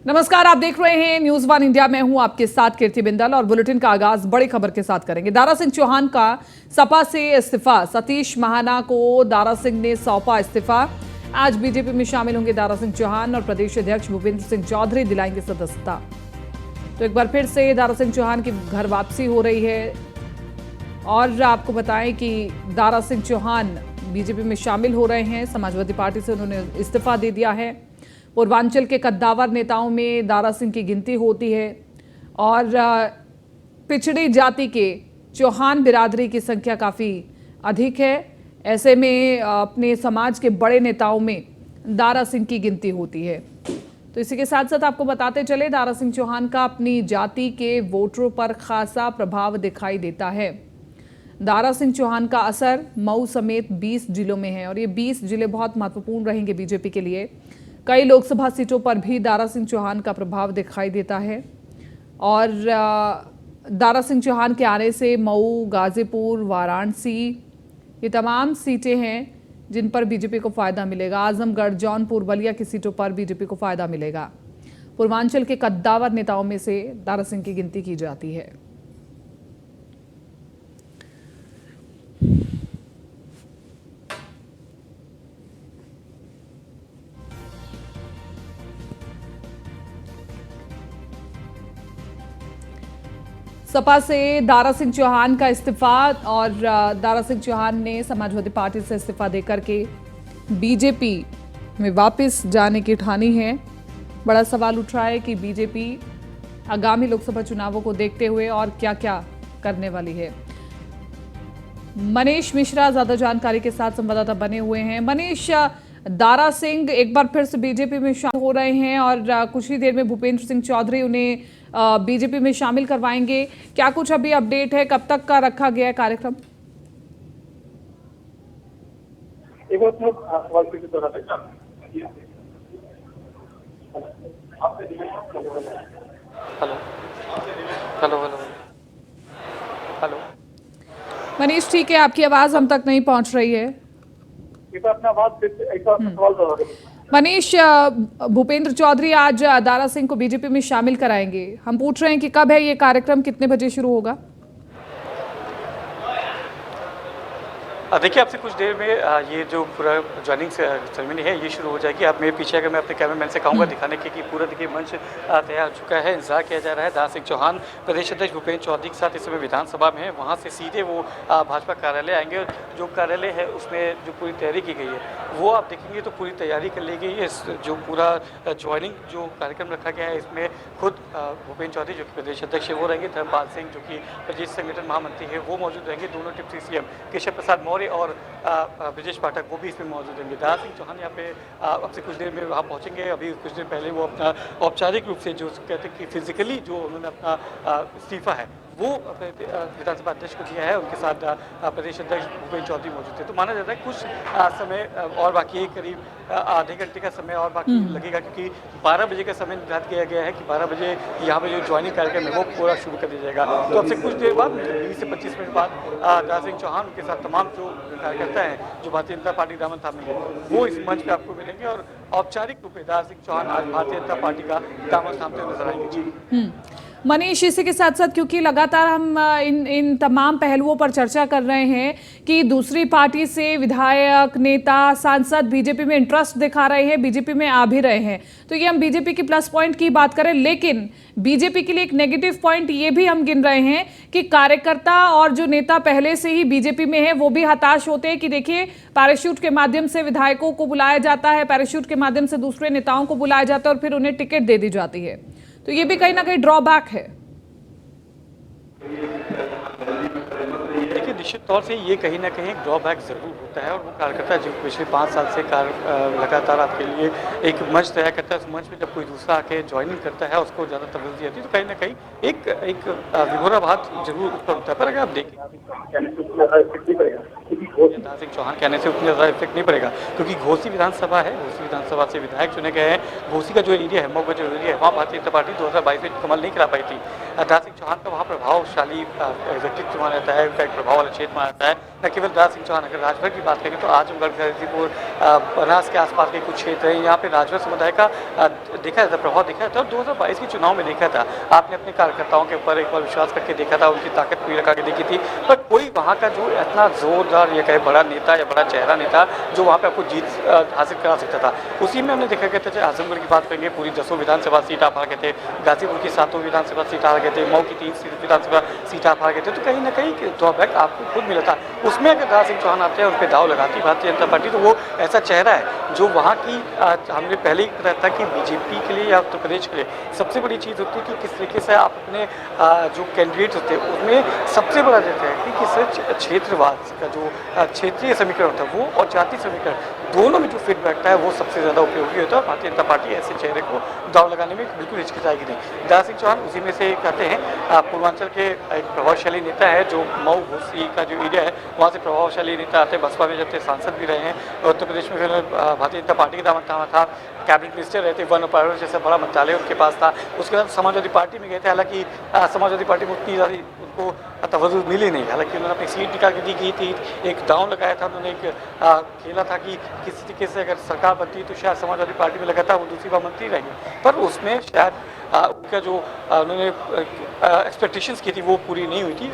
नमस्कार, आप देख रहे हैं न्यूज वन इंडिया। मैं हूं आपके साथ कीर्ति बिंदल और बुलेटिन का आगाज बड़ी खबर के साथ करेंगे। दारा सिंह चौहान का सपा से इस्तीफा। सतीश महाना को दारा सिंह ने सौंपा इस्तीफा। आज बीजेपी में शामिल होंगे दारा सिंह चौहान और प्रदेश अध्यक्ष भूपेंद्र सिंह चौधरी दिलाएंगे सदस्यता। तो एक बार फिर से दारा सिंह चौहान की घर वापसी हो रही है और आपको बताएं कि दारा सिंह चौहान बीजेपी में शामिल हो रहे हैं। समाजवादी पार्टी से उन्होंने इस्तीफा दे दिया है। पूर्वांचल के कद्दावर नेताओं में दारा सिंह की गिनती होती है और पिछड़ी जाति के चौहान बिरादरी की संख्या काफ़ी अधिक है। ऐसे में अपने समाज के बड़े नेताओं में दारा सिंह की गिनती होती है। तो इसी के साथ साथ आपको बताते चले, दारा सिंह चौहान का अपनी जाति के वोटरों पर खासा प्रभाव दिखाई देता है। दारा सिंह चौहान का असर मऊ समेत 20 जिलों में है और ये 20 जिले बहुत महत्वपूर्ण रहेंगे बीजेपी के लिए। कई लोकसभा सीटों पर भी दारा सिंह चौहान का प्रभाव दिखाई देता है और दारा सिंह चौहान के आने से मऊ, गाजीपुर, वाराणसी ये तमाम सीटें हैं जिन पर बीजेपी को फायदा मिलेगा। आजमगढ़, जौनपुर, बलिया की सीटों पर बीजेपी को फायदा मिलेगा। पूर्वांचल के कद्दावर नेताओं में से दारा सिंह की गिनती की जाती है। सपा से दारा सिंह चौहान का इस्तीफा और दारा सिंह चौहान ने समाजवादी पार्टी से इस्तीफा देकर के बीजेपी में वापस जाने की ठानी है। बड़ा सवाल उठ रहा है कि बीजेपी आगामी लोकसभा चुनावों को देखते हुए और क्या क्या करने वाली है। मनीष मिश्रा ज्यादा जानकारी के साथ संवाददाता बने हुए हैं। मनीष, दारा सिंह एक बार फिर से बीजेपी में शामिल हो रहे हैं और कुछ ही देर में भूपेंद्र सिंह चौधरी उन्हें बीजेपी में शामिल करवाएंगे। क्या कुछ अभी अपडेट है, कब तक का रखा गया है कार्यक्रम? Hello hello hello hello Manish, ठीक है, आपकी आवाज हम तक नहीं पहुंच रही है। मनीष, भूपेंद्र चौधरी आज दारा सिंह को बीजेपी में शामिल कराएंगे। हम पूछ रहे हैं कि कब है ये कार्यक्रम, कितने बजे शुरू होगा? देखिए, आपसे कुछ देर में ये जो पूरा ज्वाइनिंग सेरेमनी है ये शुरू हो जाएगी। आप मेरे पीछे, अगर मैं अपने कैमरामैन से कहूँगा दिखाने के कि पूरा देखिए मंच तैयार हो चुका है। इंतजार किया जा रहा है। दारा सिंह चौहान प्रदेश अध्यक्ष भूपेंद्र चौधरी के साथ इस समय विधानसभा में है। वहाँ से सीधे वो भाजपा कार्यालय आएंगे। जो कार्यालय है उसमें जो पूरी तैयारी की गई है वो आप देखेंगे तो पूरी तैयारी कर ली गई है। जो पूरा ज्वाइनिंग जो कार्यक्रम रखा गया है इसमें खुद भूपेंद्र चौधरी जो कि प्रदेश अध्यक्ष है वो रहेंगे। धर्मपाल सिंह जो कि प्रदेश संगठन महामंत्री है वो मौजूद रहेंगे। दोनों डिप्टी सीएम केशव प्रसाद मौर्य और ब्रजेश पाठक वो भी इसमें मौजूद रहेंगे। दारा सिंह चौहान यहाँ पे अब से कुछ देर में वहाँ पहुँचेंगे। अभी कुछ देर पहले वो अपना औपचारिक रूप से जो कहते हैं कि फिजिकली जो उन्होंने अपना इस्तीफा है वो विधानसभा अध्यक्ष को दिया है। उनके साथ प्रदेश अध्यक्ष भूपेंद्र चौधरी मौजूद थे। तो माना जाता है कुछ समय और बाकी है, करीब आधे घंटे का समय और बाकी लगेगा, क्योंकि 12 बजे का समय निर्धारित किया गया है कि 12 बजे यहाँ पे जो ज्वाइनिंग कार्यक्रम है वो पूरा शुरू कर दिया जाएगा। तो अब से कुछ देर बाद 20 से 25 मिनट बाद दारा सिंह चौहान उनके साथ तमाम जो कार्यकर्ता हैं जो भारतीय जनता पार्टी दामन थामेंगे वो इस मंच पर आपको मिलेंगे और औपचारिक रूप में दारा सिंह चौहान आज भारतीय जनता पार्टी का दामन थामते हुए नजर आएंगे। जी मनीष, इसी के साथ साथ क्योंकि लगातार हम इन तमाम पहलुओं पर चर्चा कर रहे हैं कि दूसरी पार्टी से विधायक, नेता, सांसद बीजेपी में इंटरेस्ट दिखा रहे हैं, बीजेपी में आ भी रहे हैं, तो ये हम बीजेपी की प्लस पॉइंट की बात करें, लेकिन बीजेपी के लिए एक नेगेटिव पॉइंट ये भी हम गिन रहे हैं कि कार्यकर्ता और जो नेता पहले से ही बीजेपी में है वो भी हताश होते हैं कि देखिए पैराशूट के माध्यम से विधायकों को बुलाया जाता है, पैराशूट के माध्यम से दूसरे नेताओं को बुलाया जाता है और फिर उन्हें टिकट दे दी जाती है। तो ये भी कहीं ना कहीं ड्रॉबैक है। देखिए, निश्चित तौर से ये कहीं ना कहीं ड्रॉबैक जरूर होता है और वो कार्यकर्ता जो पिछले 5 साल से लगातार आपके लिए एक मंच तैयार करता है, उस मंच में जब कोई दूसरा आके ज्वाइनिंग करता है उसको ज़्यादा तवज्जो आती है, तो कहीं ना कहीं एक विघोराभास जरूर उत्पन्न होता है। पर अगर आप देखें दारा सिंह चौहान के आने से उतना ज़्यादा इफेक्ट नहीं पड़ेगा, क्योंकि घोसी विधानसभा है, घोसी विधानसभा से विधायक चुने गए हैं। घोसी का जो एरिया है, मऊ का जो एरिया है, वहाँ भारतीय जनता पार्टी 2022 में कमल नहीं करा पाई थी। दारा सिंह चौहान का वहाँ प्रभावशाली व्यक्तित्व माना जाता है, उनका एक प्रभाव वाला क्षेत्र माना जाता है। न केवल दारा सिंह चौहान, अगर राजभर की बात करें तो आजमगढ़, गाजीपुर, बनास के आसपास के कुछ क्षेत्र हैं, यहाँ पे राजभर समुदाय का देखा जाता, प्रभाव देखा जाता है। और 2022 के चुनाव में देखा था, आपने अपने कार्यकर्ताओं के ऊपर एक बार विश्वास करके देखा था, उनकी ताकत पूरी लगा के देखी थी, पर कोई वहाँ का जो इतना जोरदार या कहे बड़ा नेता या बड़ा चेहरा नेता जो वहाँ पे आपको जीत हासिल करा सकता था, उसी में हमने देखा गया था। चाहे आजमगढ़ की बात करेंगे, पूरी 10 विधानसभा सीट आप हार गए थे, गाजीपुर की 7 विधानसभा सीट हार गए थे, मऊ की 3 विधानसभा सीट आप हार गए थे, तो कहीं ना कहीं ड्रॉबैक आपको खुद मिला था। उसमें अगर दारा सिंह चौहान आते हैं, उन पर दाव लगाती भारतीय जनता पार्टी, तो वो ऐसा चेहरा है जो वहाँ की हमने पहले ही बताया था कि बीजेपी के लिए या उत्तर प्रदेश के लिए सबसे बड़ी चीज़ होती है कि किस तरीके से आप अपने जो कैंडिडेट होते हैं उसमें सबसे बड़ा रहता है कि किस क्षेत्रवाद का जो क्षेत्रीय समीकरण होता है वो और जातीय समीकरण दोनों में जो फिट बैठता है वो सबसे ज़्यादा उपयोगी होता है। भारतीय जनता पार्टी ऐसे चेहरे को दाव लगाने में बिल्कुल हिचकिचाएगी नहीं। दारा सिंह चौहान उसी में से कहते हैं, पूर्वांचल के एक प्रभावशाली नेता है, जो मऊ घोसी का जो एरिया है वहाँ से प्रभावशाली नेता आते हैं। बसपा में जब थे सांसद भी रहे हैं, उत्तर प्रदेश में फिर भारतीय जनता पार्टी का दामन था, कैबिनेट मिनिस्टर रहते, वन और पर्यावरण जैसा बड़ा मंत्रालय उनके पास था। उसके बाद समाजवादी पार्टी में गए थे, हालांकि समाजवादी पार्टी में उतनी ज़्यादा उनको तवज्जो मिली नहीं, हालांकि उन्होंने अपनी सीट निकाल के दी गई थी, एक दांव लगाया था उन्होंने, एक खेला था कि किस तरीके से अगर सरकार बनती तो शायद समाजवादी पार्टी में लगा था वो दूसरी बार मंत्री रहेंगे, पर उसमें शायद उनका जो उन्होंने एक्सपेक्टेशंस की थी वो पूरी नहीं हुई थी।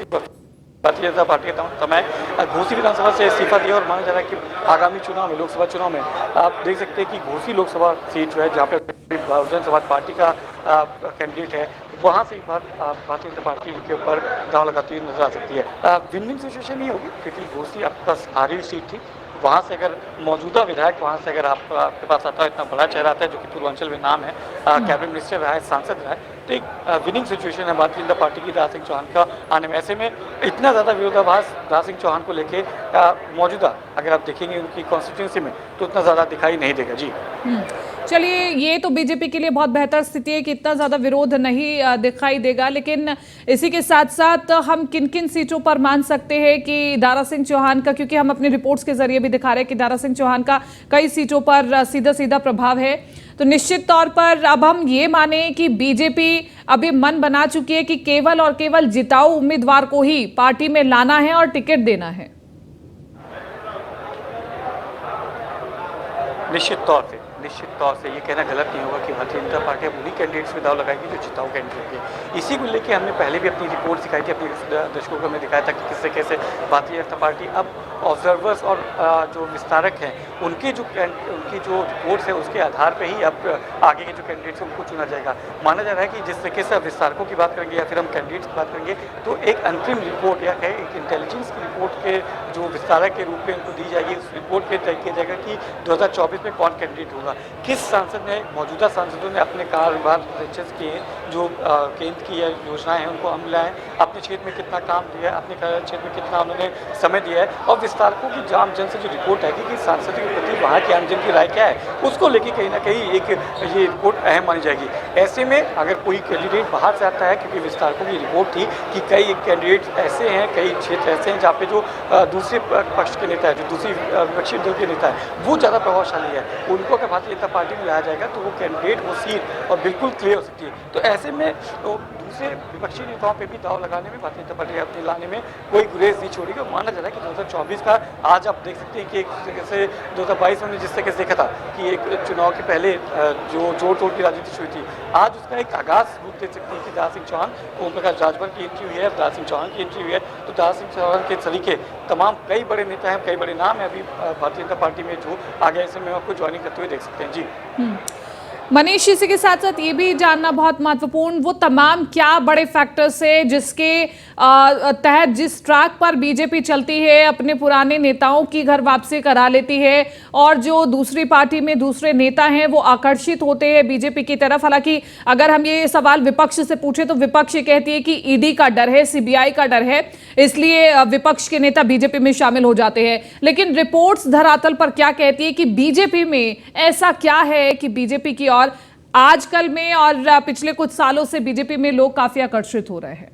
भारतीय जनता पार्टी का समय घोसी विधानसभा से इस्तीफा दिया और माना जा रहा है कि आगामी चुनाव में, लोकसभा चुनाव में आप देख सकते हैं कि घोसी लोकसभा सीट जो है जहाँ पे बहुजन समाज पार्टी का कैंडिडेट है, वहाँ से एक बार भारतीय जनता पार्टी के ऊपर दांव लगाती हुई नजर आ सकती है। विन विन सिचुएशन नहीं होगी, क्योंकि घोसी आपके पास हारी हुई सीट थी, वहाँ से अगर मौजूदा विधायक वहाँ से अगर आपके पास आता है, इतना बड़ा चेहरा आता है जो कि पूर्वांचल में नाम है, कैबिनेट मिनिस्टर रहा है, सांसद रहा है, तो एक विनिंग सिचुएशन है भारतीय जनता पार्टी की दारा सिंह चौहान का आने में। ऐसे में इतना ज़्यादा विरोधाभास दारा सिंह चौहान को लेके मौजूदा अगर आप देखेंगे उनकी कॉन्स्टिट्यूंसी में तो उतना ज़्यादा दिखाई नहीं देगा। जी चलिए, ये तो बीजेपी के लिए बहुत बेहतर स्थिति है कि इतना ज्यादा विरोध नहीं दिखाई देगा, लेकिन इसी के साथ साथ हम किन किन सीटों पर मान सकते हैं कि दारा सिंह चौहान का, क्योंकि हम अपने रिपोर्ट्स के जरिए भी दिखा रहे हैं कि दारा सिंह चौहान का कई सीटों पर सीधा सीधा प्रभाव है, तो निश्चित तौर पर अब हम ये माने कि बीजेपी अब ये मन बना चुकी है कि केवल और केवल जिताऊ उम्मीदवार को ही पार्टी में लाना है और टिकट देना है। निश्चित तौर से ये कहना गलत नहीं होगा कि भारतीय जनता पार्टी अब उन्हीं कैंडिडेट्स में दाव लगाएगी जो जिताऊ कैंडिडेट है। इसी को लेकर हमने पहले भी अपनी रिपोर्ट दिखाई थी, अपने दर्शकों को हमने दिखाया था कि किस तरीके से भारतीय जनता पार्टी अब ऑब्जर्वर्स और जो विस्तारक हैं उनकी जो रिपोर्ट्स है उसके आधार पर ही अब आगे के जो कैंडिडेट्स हैं उनको चुना जाएगा। माना जा रहा है कि जिस तरीके से विस्तारकों की बात करेंगे या फिर हम कैंडिडेट्स की बात करेंगे तो एक अंतरिम रिपोर्ट या एक इंटेलिजेंस की रिपोर्ट के जो विस्तारक के रूप में उनको दी जाएगी। उस रिपोर्ट पे तय किया जाएगा कि 2024 में कौन कैंडिडेट होगा, किस सांसद ने, मौजूदा सांसदों ने अपने कार्यभार किए, जो केंद्र की योजनाएं हैं उनको अमल लाए, अपने क्षेत्र में कितना काम दिया है, अपने क्षेत्र में कितना उन्होंने समय दिया है, और विस्तारकों की जाम जन से जो रिपोर्ट आएगी कि सांसद के प्रति वहाँ की आम जन की राय क्या है, उसको लेकर कहीं ना कहीं एक ये रिपोर्ट अहम मानी जाएगी। ऐसे में अगर कोई कैंडिडेट बाहर से आता है, क्योंकि विस्तारकों की रिपोर्ट थी कि कई कैंडिडेट ऐसे हैं, कई क्षेत्र ऐसे हैं जहाँ पे जो दूसरे पक्ष के नेता है, जो दूसरी विपक्षी दल के नेता है वो ज़्यादा प्रभावशाली है, उनको अगर भारतीय जनता पार्टी में लाया जाएगा तो वो कैंडिडेट, वो सीट और बिल्कुल क्लियर हो सकती है। तो ऐसे में तो दूसरे विपक्षी नेताओं पे भी दाव लगाने में, भारतीय जनता पार्टी अपने लाने में कोई गुरेज नहीं छोड़ेगी। माना जा रहा है कि 2024 का आज आप देख सकते हैं कि एक तरीके से 2022 में जिस तरीके से देखा था कि एक चुनाव के पहले जो जोड़ तोड़ की राजनीति शुरू थी, आज उसका एक आगाज रूप दे सकती है कि दारा सिंह चौहान, ओम प्रकाश राजभर की एंट्री हुई है, दारा सिंह चौहान की एंट्री हुई है, तो दारा सिंह चौहान के सलीके तमाम कई बड़े नेता हैं, कई बड़े नाम हैं अभी भारतीय जनता पार्टी में जो आगे ऐसे में आपको ज्वाइनिंग करते हुए देख सकते हैं। जी मनीष, इसी के साथ साथ ये भी जानना बहुत महत्वपूर्ण, वो तमाम क्या बड़े फैक्टर्स है जिसके तहत जिस ट्रैक पर बीजेपी चलती है, अपने पुराने नेताओं की घर वापसी करा लेती है और जो दूसरी पार्टी में दूसरे नेता हैं वो आकर्षित होते हैं बीजेपी की तरफ। हालांकि अगर हम ये सवाल विपक्ष से पूछे तो विपक्ष ये कहती है कि ईडी का डर है, सीबीआई का डर है, इसलिए विपक्ष के नेता बीजेपी में शामिल हो जाते हैं। लेकिन रिपोर्ट्स धरातल पर क्या कहती है कि बीजेपी में ऐसा क्या है कि बीजेपी की और आजकल में और पिछले कुछ सालों से बीजेपी में लोग काफी आकर्षित हो रहे हैं?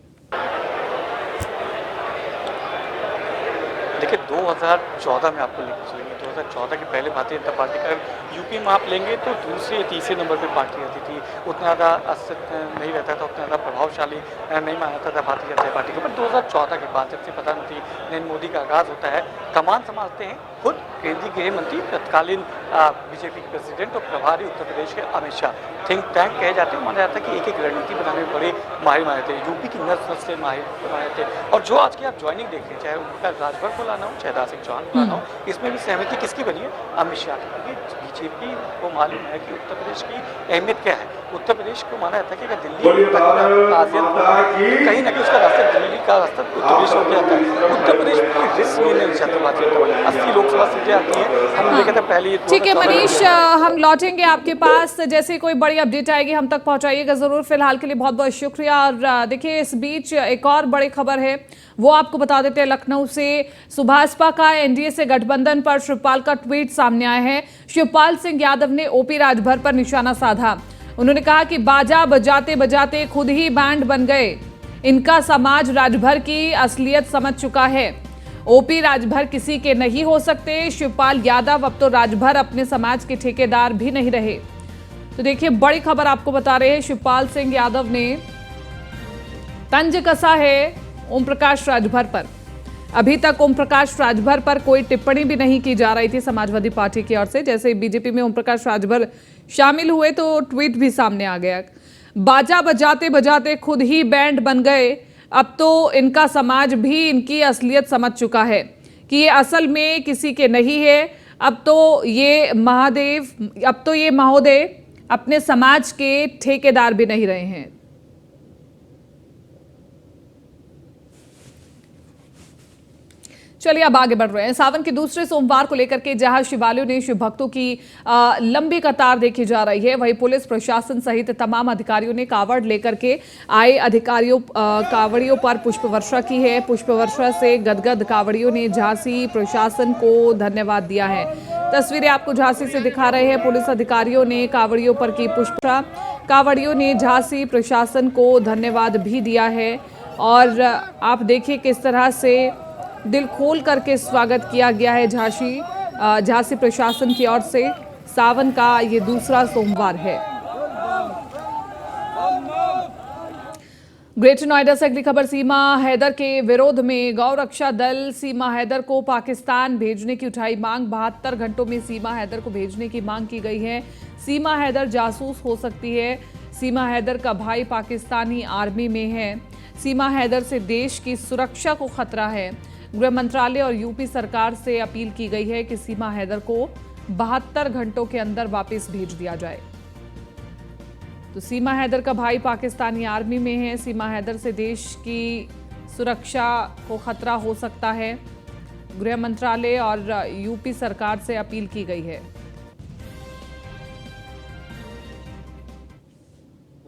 देखिए, 2014 में आपको लेकर चलेंगे। 2014 के पहले भारतीय जनता पार्टी का यूपी में आप लेंगे तो दूसरे या तीसरे नंबर पे पार्टी रहती थी। उतना ज़्यादा असर नहीं रहता था, उतना ज़्यादा प्रभावशाली नहीं माना जाता था भारतीय जनता पार्टी को। पर 2014 के बाद जब से प्रधानमंत्री नरेंद्र मोदी का आगाज़ होता है, कमान संभालते हैं खुद केंद्रीय गृह मंत्री तत्कालीन बीजेपी के प्रेसिडेंट और प्रभारी उत्तर प्रदेश के अमित शाह। थिंक टैंक कहे जाते हैं, माना जाता है कि एक एक रणनीति बनाने में बड़े माहिर माने थे, यूपी की नस नस से माहिर माने थे। और जो आज की आप ज्वाइनिंग देख रहे हैं, चाहे उनका राजभर को लाना हो, चाहे दारा सिंह चौहान को लाना हो, इसमें भी सहमति किसकी बनी है? अमित शाह की। क्योंकि बीजेपी को मालूम है कि उत्तर प्रदेश की अहमियत क्या है। उत्तर प्रदेश को माना जाता है कि अगर दिल्ली कहीं ना कहीं उसका रास्ता, दिल्ली का रास्ता उत्तर प्रदेश हो जाता है। उत्तर प्रदेश में कोई रिस्क नहीं लेना चाहता भारतीय जनता पार्टी। 80 लोकसभा सीटें आती हैं, हम देखे थे पहले। ठीक है मनीष, हम लौटेंगे आपके पास, जैसे कोई बड़ी अपडेट आएगी हम तक पहुंचाइएगा जरूर। फिलहाल के लिए बहुत बहुत शुक्रिया। और देखिए, इस बीच एक और बड़ी खबर है, वो आपको बता देते हैं। लखनऊ से सुभाषपा का एनडीए से गठबंधन पर शिवपाल का ट्वीट सामने आया है। शिवपाल सिंह यादव ने ओपी राजभर पर निशाना साधा। उन्होंने कहा कि बाजा बजाते बजाते खुद ही बैंड बन गए, इनका समाज राजभर की असलियत समझ चुका है। ओपी राजभर किसी के नहीं हो सकते। शिवपाल यादव अब तो राजभर अपने समाज के ठेकेदार भी नहीं रहे। तो देखिए, बड़ी खबर आपको बता रहे हैं, शिवपाल सिंह यादव ने तंज कसा है ओम प्रकाश राजभर पर। अभी तक ओम प्रकाश राजभर पर कोई टिप्पणी भी नहीं की जा रही थी समाजवादी पार्टी की ओर से। जैसे बीजेपी में ओम प्रकाश राजभर शामिल हुए तो ट्वीट भी सामने आ गया। बाजा बजाते बजाते खुद ही बैंड बन गए, अब तो इनका समाज भी इनकी असलियत समझ चुका है कि ये असल में किसी के नहीं है। अब तो ये महोदय अपने समाज के ठेकेदार भी नहीं रहे हैं। चलिए अब आगे बढ़ रहे हैं। सावन के दूसरे सोमवार को लेकर के जहां शिवालयों ने शिव भक्तों की लंबी कतार देखी जा रही है, वहीं पुलिस प्रशासन सहित तमाम अधिकारियों ने कावड़ लेकर के आए कावड़ियों पर पुष्प वर्षा की है। पुष्प वर्षा से गदगद कावड़ियों ने झांसी प्रशासन को धन्यवाद दिया है। तस्वीरें आपको झांसी से दिखा रहे हैं। पुलिस अधिकारियों ने कावड़ियों पर की पुष्पा। कावड़ियों ने झांसी प्रशासन को धन्यवाद भी दिया है। और आप देखिए किस तरह से दिल खोल करके स्वागत किया गया है झांसी प्रशासन की ओर से। सावन का ये दूसरा सोमवार है। ग्रेटर नोएडा से अगली खबर, सीमा हैदर के विरोध में गौरक्षा दल सीमा हैदर को पाकिस्तान भेजने की उठाई मांग। 72 घंटों में सीमा हैदर को भेजने की मांग की गई है। सीमा हैदर जासूस हो सकती है। सीमा हैदर का भाई पाकिस्तानी आर्मी में है। सीमा हैदर से देश की सुरक्षा को खतरा है। गृह मंत्रालय और यूपी सरकार से अपील की गई है कि सीमा हैदर को 72 घंटों के अंदर वापस भेज दिया जाए। तो सीमा हैदर का भाई पाकिस्तानी आर्मी में है। सीमा हैदर से देश की सुरक्षा को खतरा हो सकता है। गृह मंत्रालय और यूपी सरकार से अपील की गई है।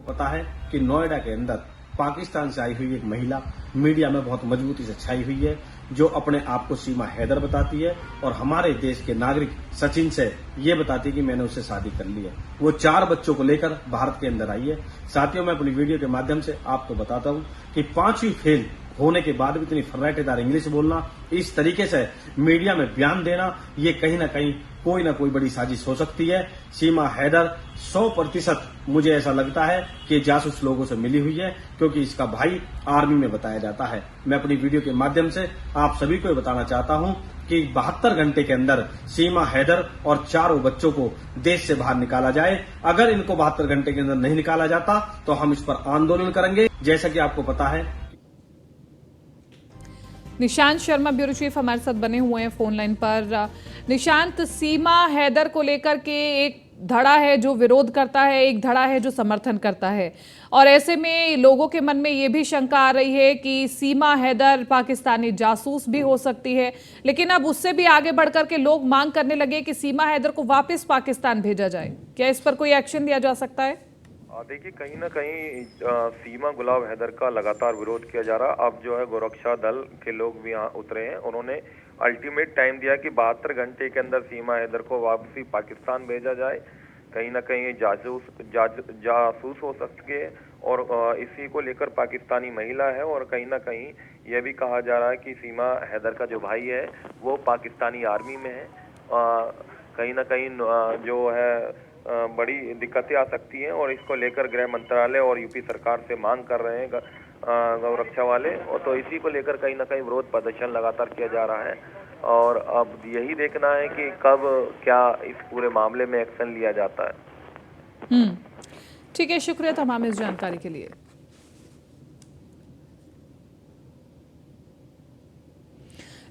पता है कि नोएडा के अंदर पाकिस्तान से आई हुई एक महिला मीडिया में बहुत मजबूती से छाई हुई है, जो अपने आप को सीमा हैदर बताती है और हमारे देश के नागरिक सचिन से ये बताती है कि मैंने उससे शादी कर ली है। वो 4 बच्चों को लेकर भारत के अंदर आई है। साथियों, मैं अपनी वीडियो के माध्यम से आपको बताता हूँ कि 5वीं फेल होने के बाद भी इतनी फर्राटेदार इंग्लिश बोलना, इस तरीके से मीडिया में बयान देना, ये कहीं ना कहीं कोई ना कोई बड़ी साजिश हो सकती है। सीमा हैदर 100% मुझे ऐसा लगता है कि जासूस लोगों से मिली हुई है, क्योंकि इसका भाई आर्मी में बताया जाता है। मैं अपनी वीडियो के माध्यम से आप सभी को बताना चाहता हूं कि 72 घंटे के अंदर सीमा हैदर और 4 बच्चों को देश से बाहर निकाला जाए। अगर इनको 72 घंटे के अंदर नहीं निकाला जाता तो हम इस पर आंदोलन करेंगे। जैसा कि आपको पता है, निशांत शर्मा ब्यूरो चीफ हमारे साथ बने हुए हैं फोन लाइन पर। निशांत, सीमा हैदर को लेकर के एक धड़ा है जो विरोध करता है, एक धड़ा है जो समर्थन करता है, और ऐसे में लोगों के मन में ये भी शंका आ रही है कि सीमा हैदर पाकिस्तानी जासूस भी हो सकती है। लेकिन अब उससे भी आगे बढ़कर के लोग मांग करने लगे कि सीमा हैदर को वापस पाकिस्तान भेजा जाए। क्या इस पर कोई एक्शन लिया जा सकता है? देखिए, कहीं ना कहीं सीमा गुलाब हैदर का लगातार विरोध किया जा रहा। अब जो है गोरक्षा दल के लोग भी यहाँ उतरे हैं। उन्होंने अल्टीमेट टाइम दिया कि 72 घंटे के अंदर सीमा हैदर को वापसी पाकिस्तान भेजा जाए। कहीं ना कहीं जासूस हो सकती है और इसी को लेकर पाकिस्तानी महिला है और कहीं ना कहीं यह भी कहा जा रहा है कि सीमा हैदर का जो भाई है वो पाकिस्तानी आर्मी में है। कहीं ना कहीं जो है बड़ी दिक्कतें आ सकती हैं और इसको लेकर गृह मंत्रालय और यूपी सरकार से मांग कर रहे हैं गौरक्षा वाले, और तो इसी को लेकर कहीं ना कहीं विरोध प्रदर्शन लगातार किया जा रहा है। और अब यही देखना है कि कब क्या इस पूरे मामले में एक्शन लिया जाता है। ठीक है, शुक्रिया तमाम इस जानकारी के लिए।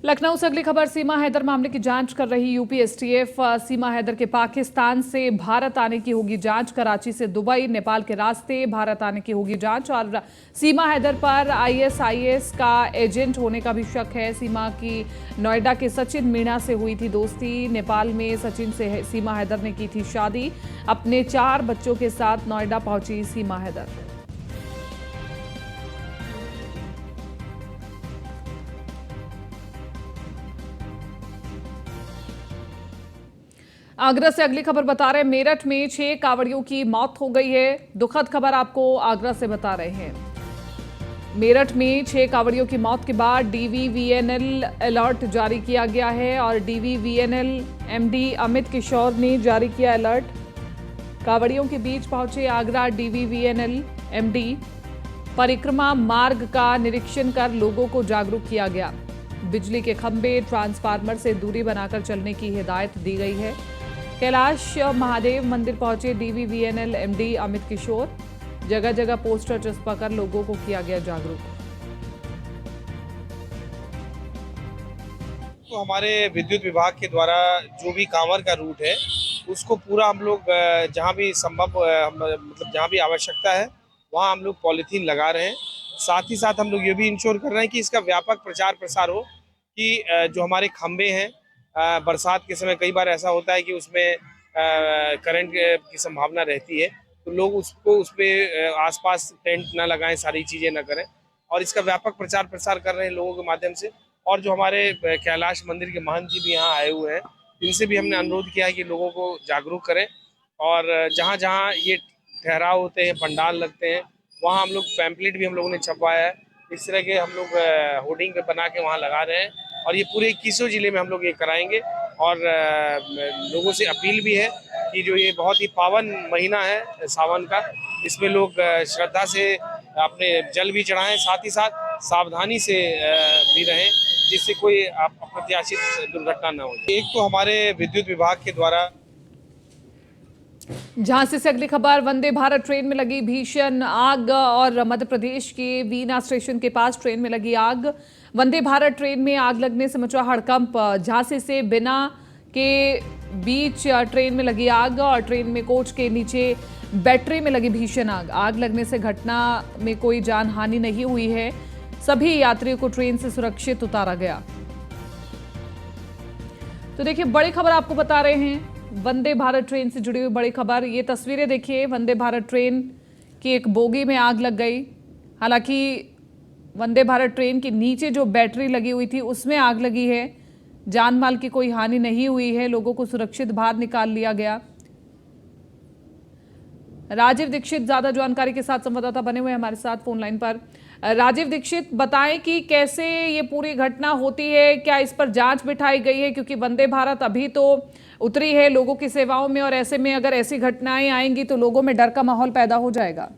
लखनऊ से अगली खबर, सीमा हैदर मामले की जांच कर रही यूपी एसटीएफ। सीमा हैदर के पाकिस्तान से भारत आने की होगी जांच। कराची से दुबई, नेपाल के रास्ते भारत आने की होगी जांच। और सीमा हैदर पर आईएसआईएस का एजेंट होने का भी शक है। सीमा की नोएडा के सचिन मीणा से हुई थी दोस्ती। नेपाल में सचिन से सीमा हैदर ने की थी शादी। अपने 4 बच्चों के साथ नोएडा पहुंची सीमा हैदर। आगरा से अगली खबर बता रहे हैं, मेरठ में 6 कांवड़ियों की मौत हो गई है। दुखद खबर आपको आगरा से बता रहे हैं। मेरठ में 6 कांवड़ियों की मौत के बाद डीवीवीएनएल अलर्ट जारी किया गया है और डीवीवीएनएल एमडी अमित किशोर ने जारी किया अलर्ट। कांवड़ियों के बीच पहुंचे आगरा डीवीवीएनएल एमडी। परिक्रमा मार्ग का निरीक्षण कर लोगों को जागरूक किया गया। बिजली के खंभे, ट्रांसफार्मर से दूरी बनाकर चलने की हिदायत दी गई है। कैलाश महादेव मंदिर पहुंचे डीवीवीएनएल एमडी अमित किशोर। जगह जगह पोस्टर चिपका कर लोगों को किया गया जागरूक। तो हमारे विद्युत विभाग के द्वारा जो भी कांवर का रूट है उसको पूरा हम लोग जहाँ भी संभव मतलब जहाँ भी आवश्यकता है वहाँ हम लोग पॉलीथीन लगा रहे हैं। साथ ही साथ हम लोग ये भी इंश्योर कर रहे हैं कि इसका व्यापक प्रचार प्रसार हो कि जो हमारे खंबे हैं, बरसात के समय कई बार ऐसा होता है कि उसमें करंट की संभावना रहती है, तो लोग उसको उस पर आसपास टेंट ना लगाएं, सारी चीज़ें ना करें, और इसका व्यापक प्रचार प्रसार कर रहे हैं लोगों के माध्यम से। और जो हमारे कैलाश मंदिर के महंत जी भी यहाँ आए हुए हैं, इनसे भी हमने अनुरोध किया है कि लोगों को जागरूक करें। और जहाँ जहाँ ये ठहराव होते हैं, पंडाल लगते हैं, वहाँ हम लोग पैम्पलेट भी हम लोगों ने छपवाया है। इस तरह के हम लोग होर्डिंग बना के वहाँ लगा रहे हैं और ये पूरे 21 जिले में हम लोग ये कराएंगे। और लोगों से अपील भी है कि जो ये बहुत ही पावन महीना है सावन का, इसमें लोग श्रद्धा से अपने जल भी चढ़ाएं, साथ ही साथ सावधानी से भी रहें जिससे कोई अप्रत्याशित दुर्घटना न हो। एक तो हमारे विद्युत विभाग के द्वारा। झांसी से अगली खबर, वंदे भारत ट्रेन में लगी भीषण आग और मध्य प्रदेश के वीना स्टेशन के पास ट्रेन में लगी आग। वंदे भारत ट्रेन में आग लगने से मचा हड़कंप। झांसी से बिना के बीच ट्रेन में लगी आग और ट्रेन में कोच के नीचे बैटरी में लगी भीषण आग। आग लगने से घटना में कोई जान हानि नहीं हुई है। सभी यात्रियों को ट्रेन से सुरक्षित उतारा गया। तो देखिए, बड़ी खबर आपको बता रहे हैं, वंदे भारत ट्रेन से जुड़ी हुई बड़ी खबर। ये तस्वीरें देखिए, वंदे भारत ट्रेन की एक बोगी में आग लग गई। हालांकि वंदे भारत ट्रेन के नीचे जो बैटरी लगी हुई थी उसमें आग लगी है। जान माल की कोई हानि नहीं हुई है। लोगों को सुरक्षित बाहर निकाल लिया गया। राजीव दीक्षित ज्यादा जानकारी के साथ संवाददाता बने हुए हमारे साथ फोन लाइन पर। राजीव दीक्षित, बताएं कि कैसे ये पूरी घटना होती है, क्या इस पर जांच बिठाई गई है? क्योंकि वंदे भारत अभी तो उतरी है लोगों की सेवाओं में, और ऐसे में अगर ऐसी घटनाएं आएंगी तो लोगों में डर का माहौल पैदा हो जाएगा।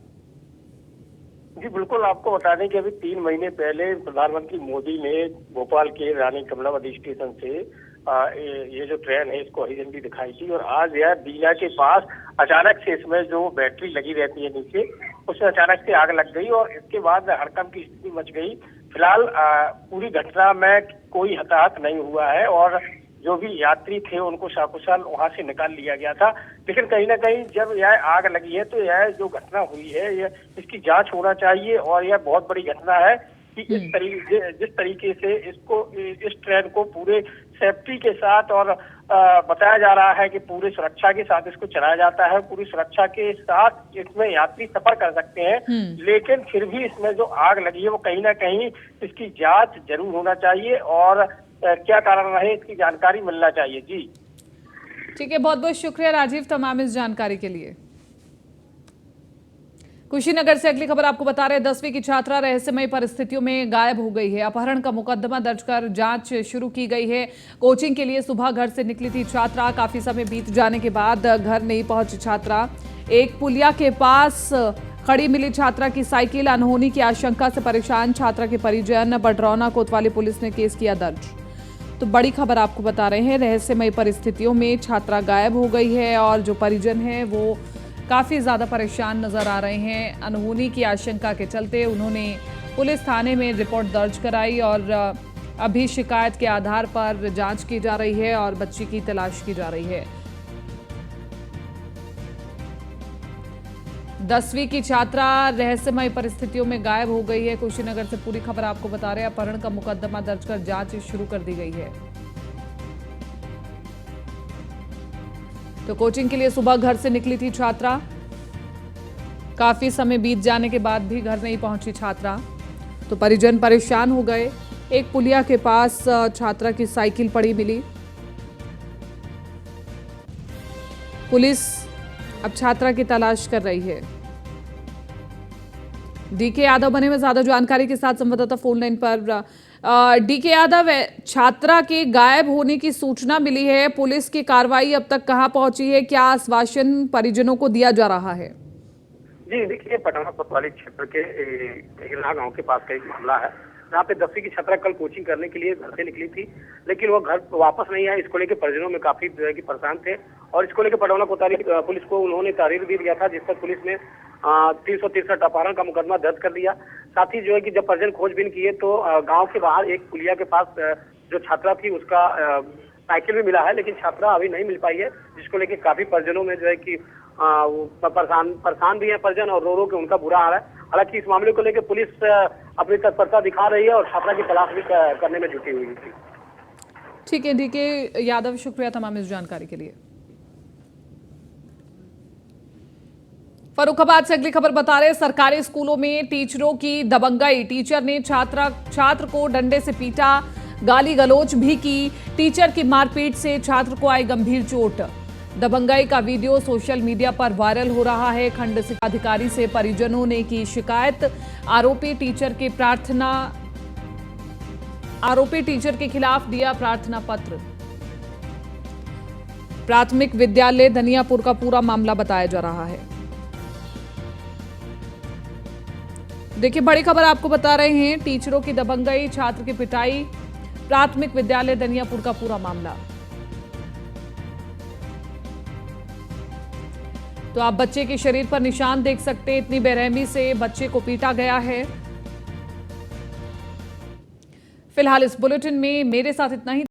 जी बिल्कुल, आपको बता दें कि अभी 3 महीने पहले प्रधानमंत्री मोदी ने भोपाल के रानी कमलावती स्टेशन से ये जो ट्रेन है इसको हरी झंडी दिखाई थी, और आज यह बीना के पास अचानक से इसमें जो बैटरी लगी रहती है नीचे, उसमें अचानक से आग लग गई और इसके बाद हड़कंप की स्थिति मच गई। फिलहाल पूरी घटना में कोई हताहत नहीं हुआ है और जो भी यात्री थे उनको सकुशल वहां से निकाल लिया गया था। लेकिन कहीं ना कहीं जब यह आग लगी है तो यह जो घटना हुई है यह इसकी जांच होना चाहिए, और यह बहुत बड़ी घटना है कि जिस तरीके से इस ट्रेन को पूरे सेफ्टी के साथ और बताया जा रहा है कि पूरी सुरक्षा के साथ इसको चलाया जाता है। पूरी सुरक्षा के साथ इसमें यात्री सफर कर सकते हैं, लेकिन फिर भी इसमें जो आग लगी है वो कहीं ना कहीं इसकी जांच जरूर होना चाहिए और क्या कारण रहे इसकी जानकारी मिलना चाहिए। जी ठीक है, बहुत बहुत शुक्रिया राजीव तमाम इस जानकारी के लिए। कुशीनगर से अगली खबर आपको बता रहे हैं। 10वीं की छात्रा रहस्यमय परिस्थितियों में गायब हो गई है। अपहरण का मुकदमा दर्ज कर जांच शुरू की गई है। कोचिंग के लिए सुबह घर से निकली थी छात्रा। काफी समय बीत जाने के बाद घर नहीं पहुंची छात्रा। एक पुलिया के पास खड़ी मिली छात्रा की साइकिल। अनहोनी की आशंका से परेशान छात्रा के परिजन। बडरौना कोतवाली पुलिस ने केस किया दर्ज। तो बड़ी खबर आपको बता रहे हैं, रहस्यमय परिस्थितियों में छात्रा गायब हो गई है और जो परिजन है वो काफ़ी ज़्यादा परेशान नज़र आ रहे हैं। अनहोनी की आशंका के चलते उन्होंने पुलिस थाने में रिपोर्ट दर्ज कराई और अभी शिकायत के आधार पर जांच की जा रही है और बच्ची की तलाश की जा रही है। 10वीं की छात्रा रहस्यमय परिस्थितियों में गायब हो गई है। कुशीनगर से पूरी खबर आपको बता रहे हैं। अपहरण का मुकदमा दर्ज कर जांच शुरू कर दी गई है। तो कोचिंग के लिए सुबह घर से निकली थी छात्रा। काफी समय बीत जाने के बाद भी घर नहीं पहुंची छात्रा। तो परिजन परेशान हो गए। एक पुलिया के पास छात्रा की साइकिल पड़ी मिली। पुलिस अब छात्रा की तलाश कर रही है। डीके यादव बने में ज्यादा जानकारी के साथ संवाददाता फोन लाइन पर। डीके यादव, छात्रा के गायब होने की सूचना मिली है। पुलिस की कार्रवाई अब तक कहां पहुंची है? क्या आश्वासन परिजनों को दिया जा रहा है? जी देखिए, पटौना कोतवाली क्षेत्र के हिरना गांव के पास का एक मामला है जहाँ पे 10वीं की छात्रा कल कोचिंग करने के लिए घर से निकली थी, लेकिन वो घर वापस नहीं आई। इसको लेकर परिजनों में काफी जो है कि परेशान थे और इसको लेकर पटौना कोतवाली पुलिस को उन्होंने तहरीर भी दिया था, जिस पर पुलिस ने 363 अपहरण का मुकदमा दर्ज कर दिया। साथ ही जो है कि जब परिजन खोजबीन किए तो गांव के बाहर एक पुलिया के पास जो छात्रा थी उसका साइकिल भी मिला है, लेकिन छात्रा अभी नहीं मिल पाई है, जिसको लेकर काफी परिजनों में जो है कि परेशान भी है परिजन और रो रो के उनका बुरा हाल है। हालांकि इस मामले को लेकर पुलिस अपनी तत्परता दिखा रही है और छात्रा की तलाश भी करने में जुटी हुई थी। ठीक है डीके यादव, शुक्रिया तमाम इस जानकारी के लिए। फर्रुखाबाद से अगली खबर बता रहे हैं। सरकारी स्कूलों में टीचरों की दबंगई। टीचर ने छात्र को डंडे से पीटा, गाली गलौज भी की। टीचर की मारपीट से छात्र को आई गंभीर चोट। दबंगई का वीडियो सोशल मीडिया पर वायरल हो रहा है। खंड शिक्षा अधिकारी से परिजनों ने की शिकायत। आरोपी टीचर के खिलाफ दिया प्रार्थना पत्र। प्राथमिक विद्यालय धनियापुर का पूरा मामला बताया जा रहा है। देखिए, बड़ी खबर आपको बता रहे हैं। टीचरों की दबंगई, छात्र की पिटाई, प्राथमिक विद्यालय धनियापुर का पूरा मामला। तो आप बच्चे के शरीर पर निशान देख सकते हैं। इतनी बेरहमी से बच्चे को पीटा गया है। फिलहाल इस बुलेटिन में मेरे साथ इतना ही।